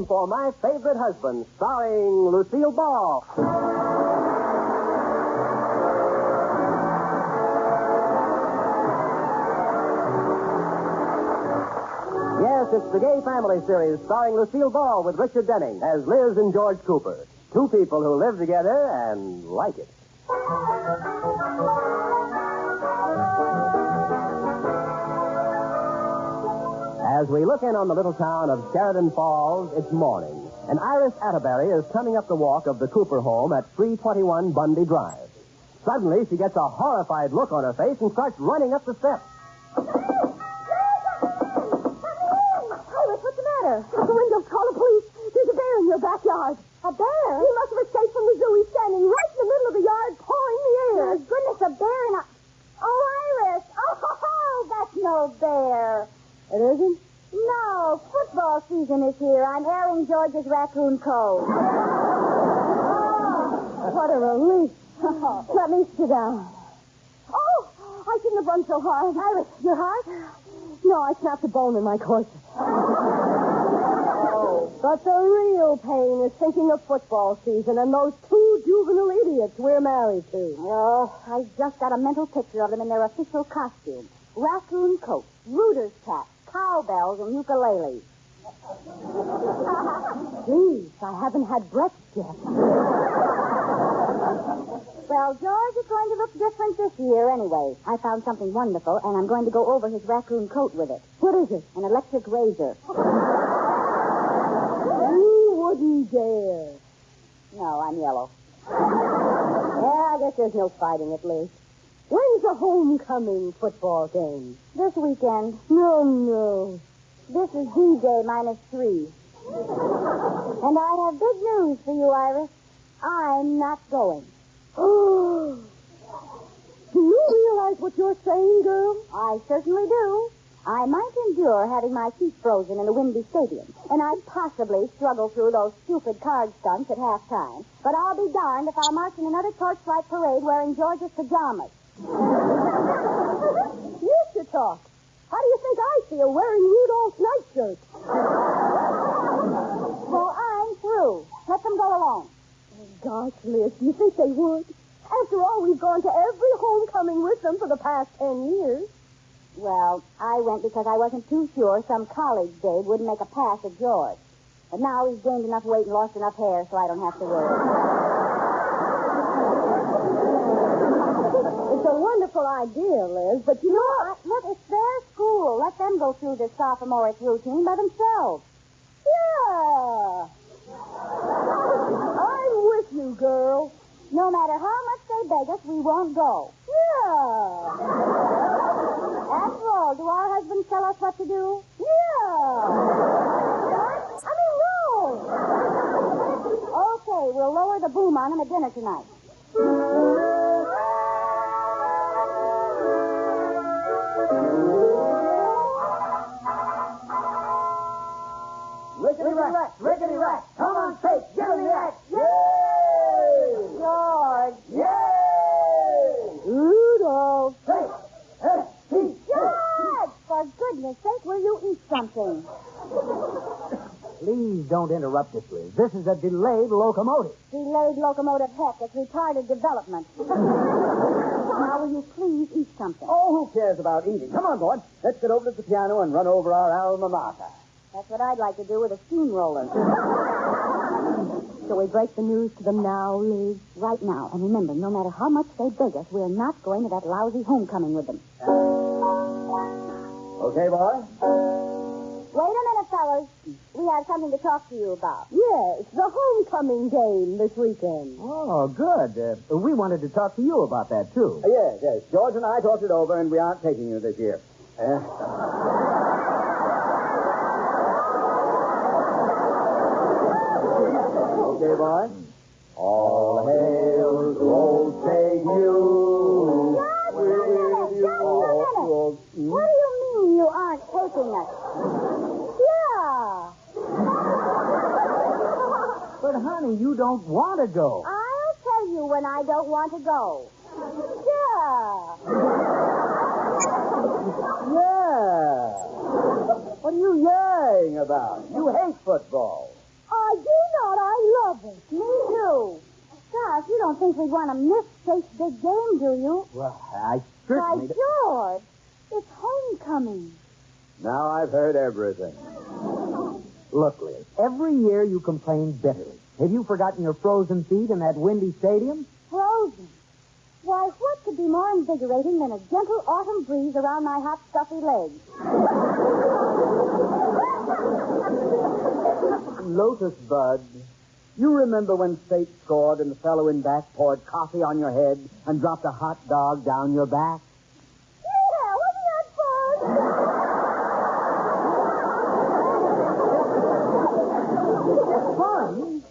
For My Favorite Husband, starring Lucille Ball. Yes, it's the Gay Family series starring Lucille Ball with Richard Denning as Liz and George Cooper. Two people who live together and like it. As we look in on the little town of Sheridan Falls, it's morning, and Iris Atterbury is coming up the walk of the Cooper home at 321 Bundy Drive. Suddenly, she gets a horrified look on her face and starts running up the steps. Iris, what's the matter? The window's call the police. There's a bear in your backyard. A bear? He must have escaped from the zoo. He's standing right in the middle of the yard, pawing the air. My goodness, a bear in a... Oh, Iris! Oh, that's no bear. It isn't? No, football season is here. I'm airing George's raccoon coat. What a relief. Let me sit down. Oh, I shouldn't have run so hard. Iris, your heart? No, I snapped a bone in my corset. But the real pain is thinking of football season and those two juvenile idiots we're married to. Oh, I just got a mental picture of them in their official costume. Raccoon coats, rooters caps, cowbells, and ukuleles. Please, I haven't had breakfast yet. Well, George is going to look different this year anyway. I found something wonderful, and I'm going to go over his raccoon coat with it. What is it? An electric razor. You wouldn't dare. No, I'm yellow. Yeah, I guess there's no fighting it, Liz. When's the homecoming football game? This weekend. No. This is D-Day -3. And I have big news for you, Iris. I'm not going. Do you realize what you're saying, girl? I certainly do. I might endure having my feet frozen in a windy stadium, and I'd possibly struggle through those stupid card stunts at halftime. But I'll be darned if I'll march in another torchlight parade wearing George's pajamas. You should talk. How do you think I feel wearing Rudolph's nightshirt? So I'm through. Let them go alone. Gosh, Liz, do you think they would? After all, we've gone to every homecoming with them for the past 10 years. Well, I went because I wasn't too sure some college babe wouldn't make a pass at George. But now he's gained enough weight and lost enough hair, so I don't have to worry. It's a wonderful idea, Liz, but you know what? Look, it's their school. Let them go through this sophomoric routine by themselves. Yeah. I'm with you, girl. No matter how much they beg us, we won't go. Yeah. After all, do our husbands tell us what to do? Yeah. No. Okay, we'll lower the boom on them at dinner tonight. Rickety rack. Come on, Faith. Get in the act. Yay! George. Yay! Rudolph. Faith. George! For goodness sake, will you eat something? Please don't interrupt us, Liz. This is a delayed locomotive. Delayed locomotive heck. It's retarded development. Now, will you please eat something? Oh, who cares about eating? Come on, boy. Let's get over to the piano and run over our alma mater. That's what I'd like to do with a steamroller. Shall we break the news to them now, Liz? Right now. And remember, no matter how much they beg us, we're not going to that lousy homecoming with them. Okay, boy? Wait a minute, fellas. We have something to talk to you about. Yes, the homecoming game this weekend. Oh, good. We wanted to talk to you about that, too. Yes. George and I talked it over, and we aren't taking you this year. Okay, boy? All hail to old St. Hugh. Just a minute. What do you mean you aren't taking us? Yeah. But, honey, you don't want to go. I'll tell you when I don't want to go. Yeah. Yeah. What are you yaying about? You hate football. I do not. I love it. Me too. Gosh, you don't think we'd want to miss State's big game, do you? Well, I Why, certainly... George, it's homecoming. Now I've heard everything. Look, Liz, every year you complain bitterly. Have you forgotten your frozen feet in that windy stadium? Frozen. Why, what could be more invigorating than a gentle autumn breeze around my hot, stuffy legs? Lotus Bud, you remember when State scored and the fellow in back poured coffee on your head and dropped a hot dog down your back? Yeah, wasn't that fun? Fun?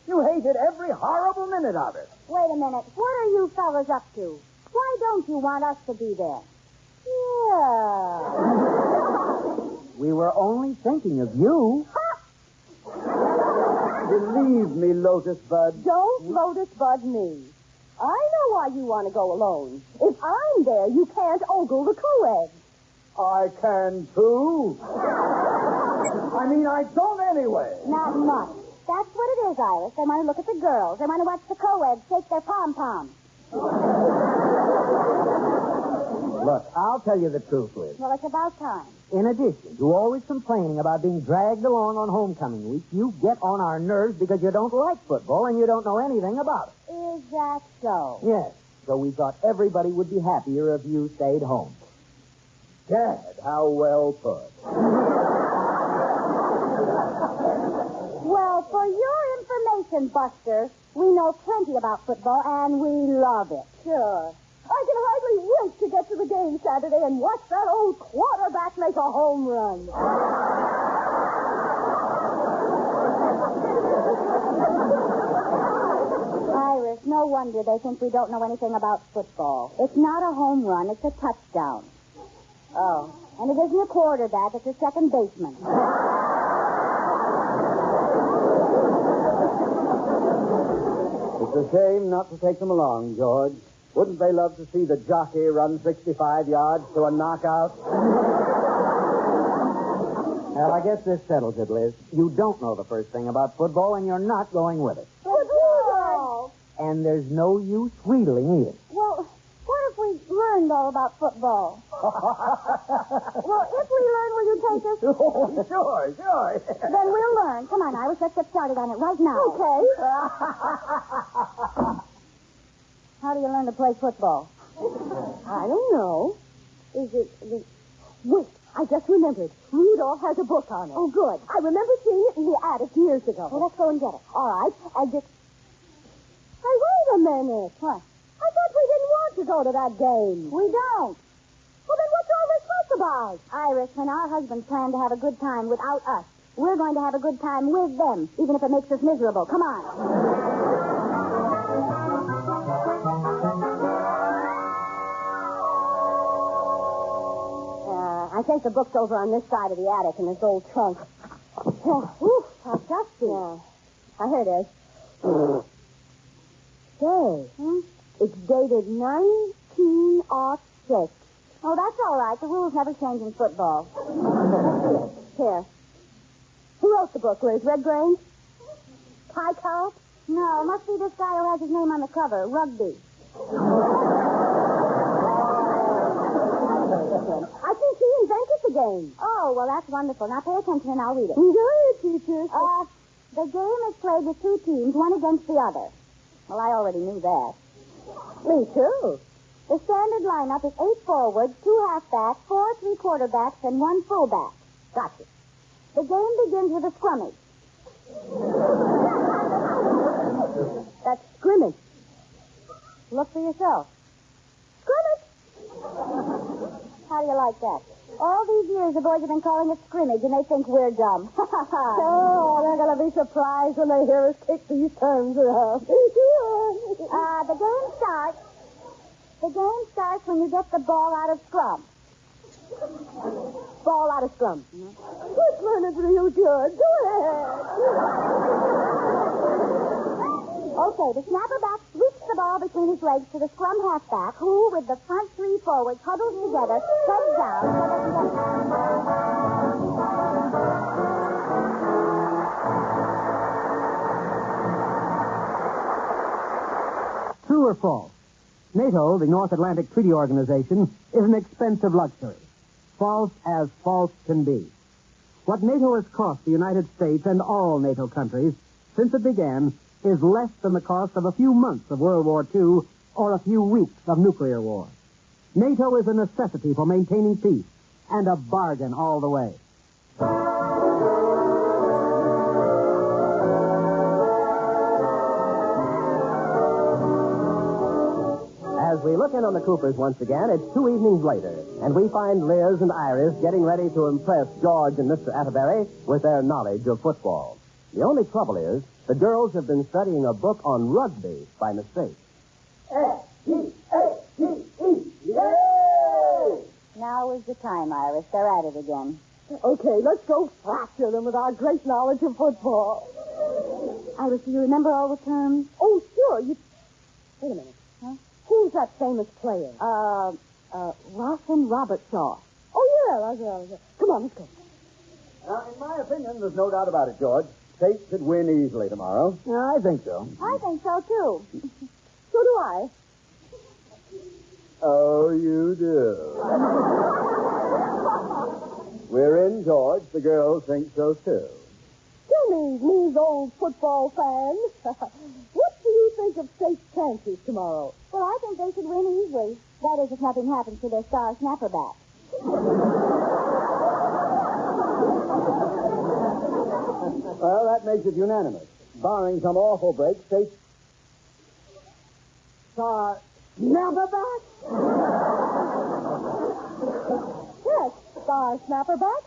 You hated every horrible minute of it. Wait a minute. What are you fellas up to? Why don't you want us to be there? Yeah. We were only thinking of you. Believe me, Lotus Bud. Don't Lotus Bud me. I know why you want to go alone. If I'm there, you can't ogle the co-ed. I can, too. I mean, I don't anyway. Not much. That's what it is, Iris. They want to look at the girls. They want to watch the co-eds shake their pom-poms. Look, I'll tell you the truth, Liz. Well, it's about time. In addition to always complaining about being dragged along on homecoming week, you get on our nerves because you don't like football and you don't know anything about it. Is that so? Yes. So we thought everybody would be happier if you stayed home. Dad, how well put. Well, for your information, Buster, we know plenty about football, and we love it. Sure. I can hardly wait to get to the game Saturday and watch that old quarterback make a home run. Iris, no wonder they think we don't know anything about football. It's not a home run, it's a touchdown. Oh, and it isn't a quarterback, it's a second baseman. It's a shame not to take them along, George. Wouldn't they love to see the jockey run 65 yards to a knockout? Well, I guess this settles it, Liz. You don't know the first thing about football, and you're not going with it. Football! And there's no use wheedling either. Well, what if we learned all about football? Well, if we learn, will you take us? Oh, sure. Then we'll learn. Come on, Iris, let's get started on it right now. Okay. How do you learn to play football? I don't know. Is it... Wait, I just remembered. Rudolph has a book on it. Oh, good. I remember seeing it in the attic years ago. Well, let's go and get it. All right, and just... Hey, wait a minute. What? I thought we didn't want to go to that game. We don't. Well, then what's all this fuss about? Iris, when our husbands plan to have a good time without us, we're going to have a good time with them, even if it makes us miserable. Come on. I think the book's over on this side of the attic in this old trunk. Ooh, how dusty. Yeah. Here it is. Say, it's dated 1906. Oh, that's all right. The rules never change in football. Here. Who wrote the book, Liz? Red Grange? Pie Cow? No, it must be this guy who has his name on the cover, Rugby. I think he invented the game. Oh, well, that's wonderful. Now pay attention and I'll read it. Go ahead, teacher. The game is played with two teams, one against the other. Well, I already knew that. Me too. The standard lineup is 8 forwards, 2 halfbacks, 4 three-quarterbacks, and 1 fullback. Gotcha. The game begins with a scrimmage. That's scrimmage. Look for yourself. Scrimmage? How do you like that? All these years, the boys have been calling it scrimmage, and they think we're dumb. Oh, they're going to be surprised when they hear us kick these terms around. The game starts. The game starts when you get the ball out of scrum. Ball out of scrum. This learning's real good. Go ahead. Okay, the snapper back sweeps the ball between his legs to the scrum halfback, who, with the front 3 forwards huddled together, heads down so that he gets... or false? NATO, the North Atlantic Treaty Organization, is an expensive luxury. False as false can be. What NATO has cost the United States and all NATO countries since it began is less than the cost of a few months of World War II or a few weeks of nuclear war. NATO is a necessity for maintaining peace and a bargain all the way. As we look in on the Coopers once again, it's 2 evenings later, and we find Liz and Iris getting ready to impress George and Mr. Atterbury with their knowledge of football. The only trouble is, the girls have been studying a book on rugby by mistake. Now is the time, Iris. They're at it again. Okay, let's go fracture them with our great knowledge of football. Iris, do you remember all the terms? Oh, sure. Wait a minute. Huh? Who's that famous player? Rawson Robertshaw. Oh, yeah. Come on, let's go. Now, in my opinion, there's no doubt about it, George. State should win easily tomorrow. Yeah, I think so. I think so, too. So do I. Oh, you do. We're in, George. The girls think so, too. Tell me, me's old football fan. What do you think of State's chances tomorrow? Well, I think they should win easily. That is, if nothing happens to their star snapper back. Well, that makes it unanimous. Barring some awful break, State... Star snapperback? Yes, star snapperback.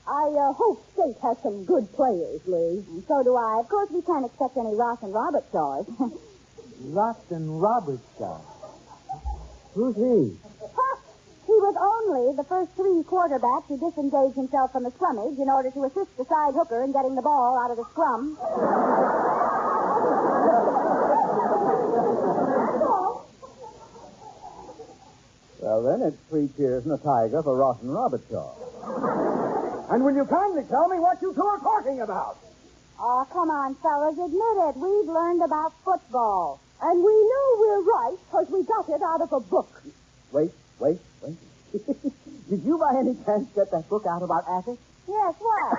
I hope State has some good players, Liz. And so do I. Of course, we can't expect any Rawson Robertshaws. Rawson Robertshaw. Who's he? He was only the first 3 quarterbacks who disengaged himself from the scrummage in order to assist the side hooker in getting the ball out of the scrum. Well, then, it's 3 cheers and a tiger for Rawson Robertshaw. And will you kindly tell me what you two are talking about? Oh, come on, fellas. Admit it. We've learned about football. And we know we're right because we got it out of a book. Wait. Did you by any chance get that book out about Attic? Yes, what?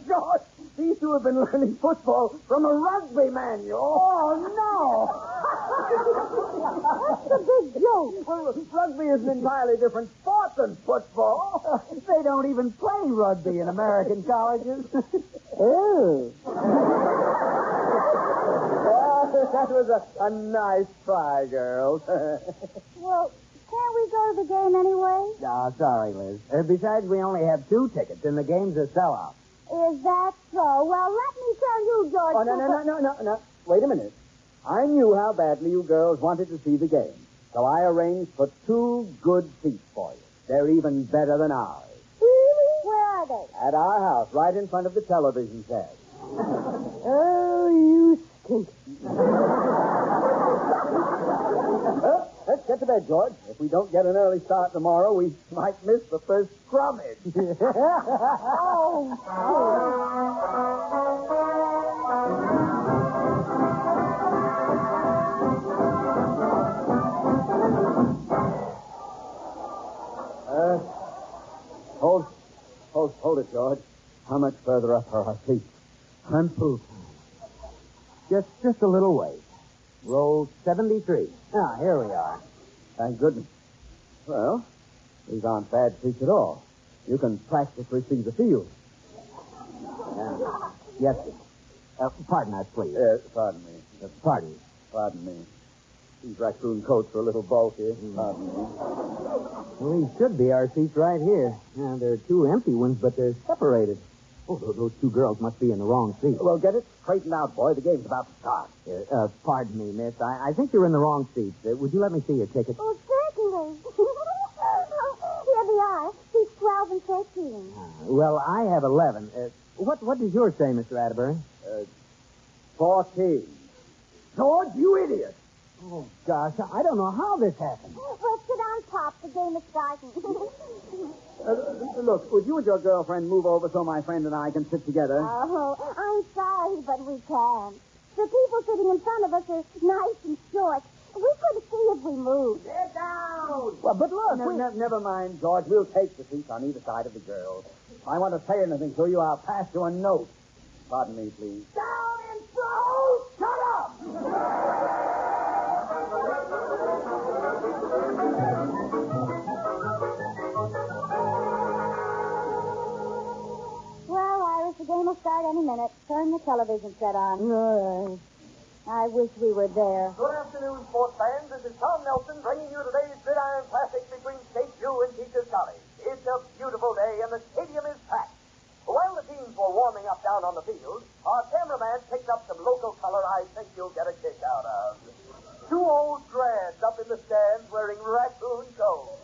George, these two have been learning football from a rugby manual. Oh, That's the big joke. Well, rugby is an entirely different sport than football. They don't even play rugby in American colleges. Oh. That was a nice try, girls. Well, can't we go to the game anyway? Oh, sorry, Liz. Besides, we only have 2 tickets, and the game's a sellout. Is that so? Well, let me tell you, George. Oh, no. Wait a minute. I knew how badly you girls wanted to see the game, so I arranged for 2 good seats for you. They're even better than ours. Really? Where are they? At our house, right in front of the television set. Oh, you stink. Well, let's get to bed, George. If we don't get an early start tomorrow, we might miss the first scrummage. Hold it, George. How much further up are our seats? I'm full. Just a little way. Row 73. Ah, here we are. Thank goodness. Well, these aren't bad seats at all. You can practically see the field. Yes, sir. Pardon us, please. Pardon me. Pardon me. These raccoon coats are a little bulky. Pardon me. Well, these should be our seats right here. Yeah, there are 2 empty ones, but they're separated. Oh, those 2 girls must be in the wrong seat. Well, get it straightened out, boy. The game's about to start. Pardon me, miss. I think you're in the wrong seat. Would you let me see your ticket? Oh, certainly. Here they are. Seats 12 and 13. Well, I have 11. What does yours say, Mr. Atterbury? 14. George, you idiot. Oh, gosh, I don't know how this happened. Well, sit on top. The game is starting. Look, would you and your girlfriend move over so my friend and I can sit together? Oh, I'm sorry, but we can't. The people sitting in front of us are nice and short, We could see if we moved. Get down! Well, but look, Never mind, George. We'll take the seats on either side of the girl. If I want to say anything to you, I'll pass you a note. Pardon me, please. Down and throw! Shut up! Well, Iris, the game will start any minute. Turn the television set on. All right. I wish we were there. Good afternoon, sports fans. This is Tom Nelson bringing you today's Gridiron Classic between State U and Teachers College. It's a beautiful day, and the stadium is packed. While the teams were warming up down on the field, our cameraman picked up some local color I think you'll get a kick out of. Two old grads up in the stands wearing raccoon coats.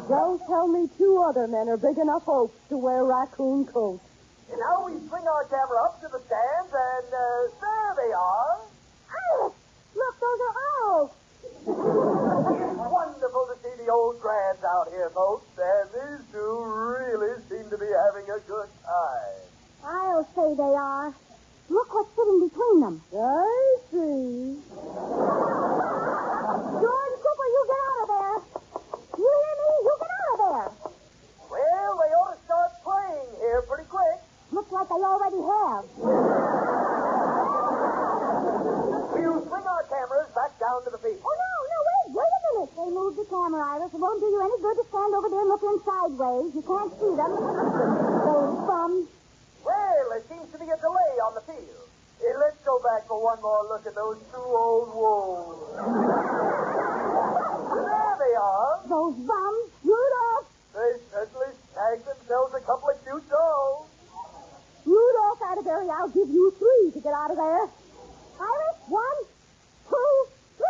Don't tell me two other men are big enough oaks to wear raccoon coats. And now we swing our camera up to the stands, and there they are. Iris! Look, those are oaks. It's wonderful to see the old grads out here, folks, and these two really seem to be having a good time. I'll say they are. Look what's sitting between them. I see. George Cooper, you get out of there. You hear me? You get out of there. Well, they ought to start playing here pretty quick. Looks like they already have. We'll swing our cameras back down to the field. Oh, no, wait a minute. They moved the camera, Iris. It won't do you any good to stand over there looking sideways. You can't see them. Those bums. Well, there seems to be a delay on the field. Let's go back for one more look at those two old wolves. There they are. Those bums. Rudolph. They certainly snagged themselves a couple of cute dogs. Rudolph Atterbury, I'll give you 3 to get out of there. Iris, 1, 2, 3.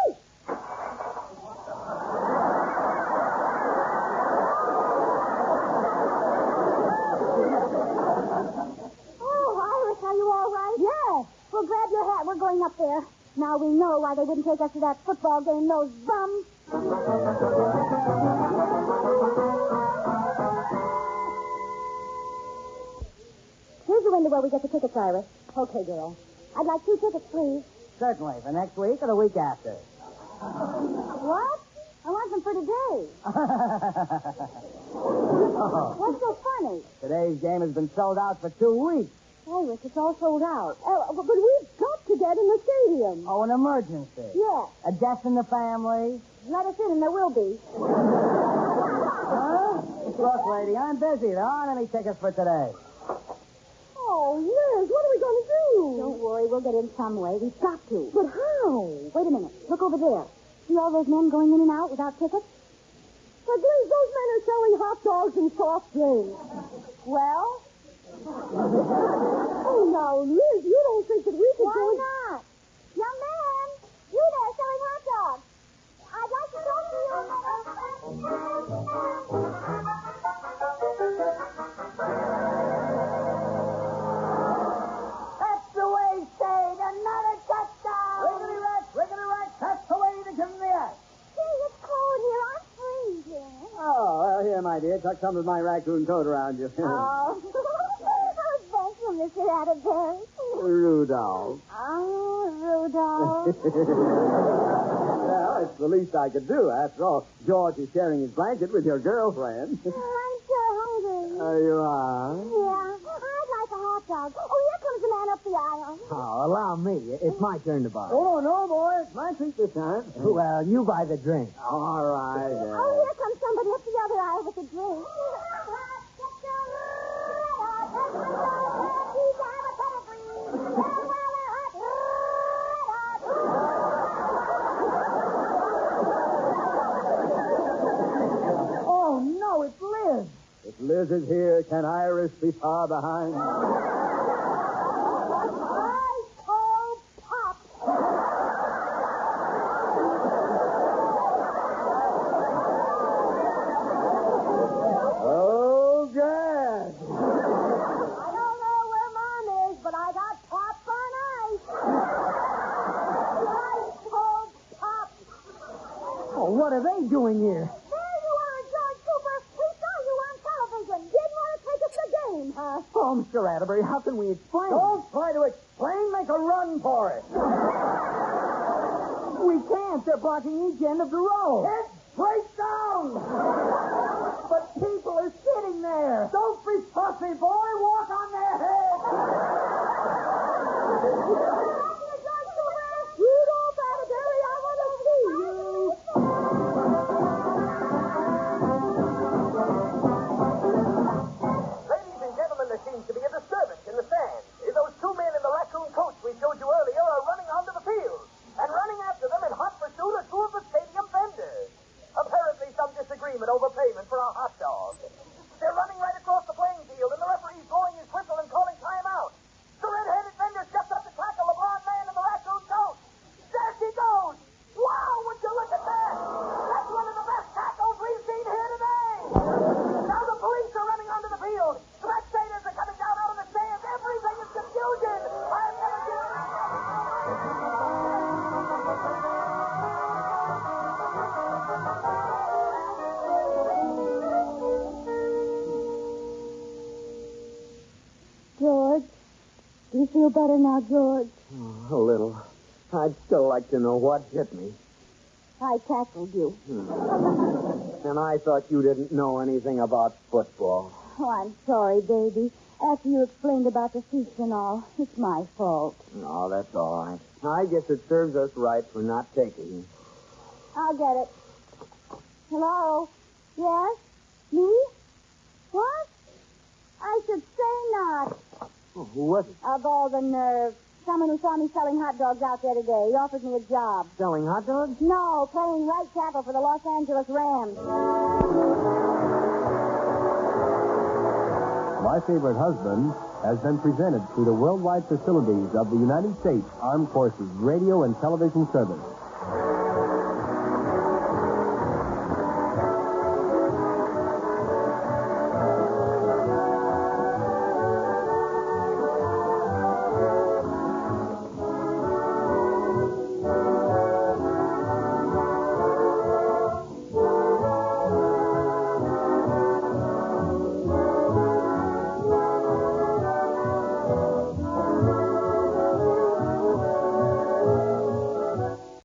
Oh, Iris, are you all right? Yes. Well, grab your hat. We're going up there. Now we know why they wouldn't take us to that football game, those bums. Here's the window where we get the tickets, Iris. Okay, girl. I'd like 2 tickets, please. certainly, for next week or the week after. What? I want them for today. What's so funny? Today's game has been sold out for 2 weeks. Hey, Rick, it's all sold out. But we've got to get in the stadium. Oh, an emergency. Yeah. A death in the family. Let us in, and there will be. Huh? Look, lady, I'm busy. There aren't any tickets for today. Oh, Liz, what are we going to do? Don't worry, we'll get in some way. We've got to. But how? Wait a minute. Look over there. See all those men going in and out without tickets? But Liz, those men are selling hot dogs and soft drinks. Well? Oh, now, Liz, you don't think that we could Why go... not? Young man, you there selling hot dogs. I'd like to talk to you. That's the way, Shade. Another touchdown. Riggedy rack. That's the way to give him the act. Gee, it's cold here. I'm freezing. Oh, well, here, my dear. Tuck some of my raccoon coat around you. Oh, thank you, Mr. Atterbury. Rudolph. Oh, Rudolph. Well, it's the least I could do. After all, George is sharing his blanket with your girlfriend. I'm sure hungry. You are? Yeah, I'd like a hot dog. Oh, here comes the man up the aisle. Oh, allow me. It's my turn to buy. Oh, no, boy. It's my treat this time. Well, you buy the drink. All right. Oh, here comes somebody up the other aisle with a drink. Oh, no, it's Liz. If Liz is here, can Iris be far behind? I call Pop. Oh, God. I don't know where Mom is, but I got Pop on ice. I call Pop. Oh, what are they doing here? There you are, George Cooper. We saw you on television. Didn't want to take us to the game, huh? Oh, Mr. Atterbury, how can we explain? Don't try to explain. Make a run for it. We can't. can't. They're blocking each end of the road. Kids, break down! But people are sitting there. Don't be fussy, boy. Walk on their heads. Rudolph Atterbury, I want to see you. Ladies and gentlemen, there seems to be a disturbance in the stands. Those two men in the raccoon coats we showed you earlier are running onto the field. And running after them in hot pursuit are two of the stadium vendors. Apparently some disagreement over payment for our hot dog. They're running right across the playing field, and the referee's blowing his whistle and calling timeout. The red-headed vendor steps up to tackle the blonde man in the raccoon coat. There she goes! Wow, would you look at that? That's one of the best tackles we've seen here today! Now the police are running onto the field. Spectators are coming down out of the stands. Everything is confusion. I've never seen George, do you feel better now, George? A little. I'd still like to know what hit me. I tackled you. And I thought you didn't know anything about football. Oh, I'm sorry, baby. After you explained about the seats and all, it's my fault. No, that's all right. I guess it serves us right for not taking. I'll get it. Hello? Yes? Me? What? I should say not. Oh, who was it? Of all the nerve. Someone who saw me selling hot dogs out there today. He offered me a job. Selling hot dogs? No, playing right tackle for the Los Angeles Rams. My Favorite Husband has been presented through the worldwide facilities of the United States Armed Forces Radio and Television Service.